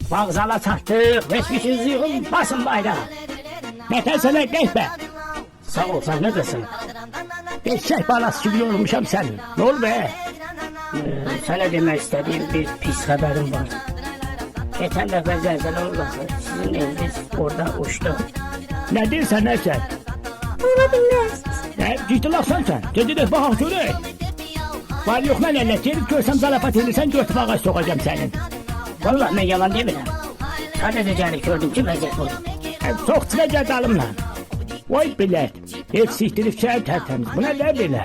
Vağzala çatdık, geçmişinizi yığın, basın bayrağı. Nətən sənə qəhbə. Sağ ol, sen ne desin? Eşək balası gibi olmuşam sənin. Ne ol be? Sana demek istediğim bir pis haberim var. Geçen defa zelzele oldu. Sizin eviniz orada uçtu. Nə deyirsən, nəsən? Ola bilməz. Ciddi lafsan sən. Gedirik, baxaq görək. Var yox, mən əllə gelip görsəm zarafat edirsən, götürüb ağaç sokacağım sənin. Vallahi ben yalan demirəm. Sadece cari gördüm ki vəziyyət budur. Çox çıxacaq dalımla. Vay bilət. Ev sikdirib şəhər tərtəmiz. Bu nə də belə?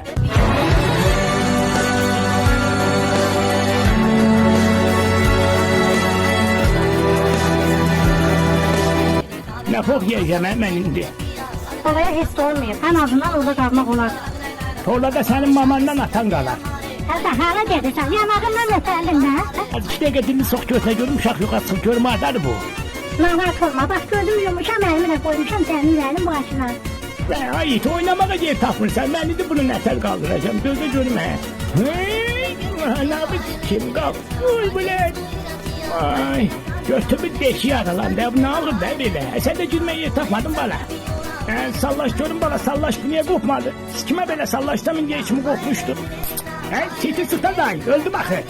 Nə fox yiyəcəm mən indi? Havaya hiss olmuyor. En azından orada kalmak olar. Torlada sənin mamandan atan qalar. Hətta hara gedirsən? Yanağından ötərdin də. Az 2 dəqiqə dilini sox götünə görüm, uşaq yox atsın. Görüm adadır bu. Narahat olma. Bak gözüm yumuşam, elimi de koymuşam senin elin başına. Ay, oynamağa yer tapmırsan. Mən indi bunu nətər qaldıracağım. Gözə görüm hə. Hey, nə kim qal? Uy bilət. Ay, götümün deşiyi aralandı. Bu nə olur da belə? Sən də girməyə yer tapmadın bala. Sallaş görüm bala, sallaş niye kopmadı? Kime böyle sallaşsam indiye içimi kopmuştu. Siti sıkıntı öldüm axı.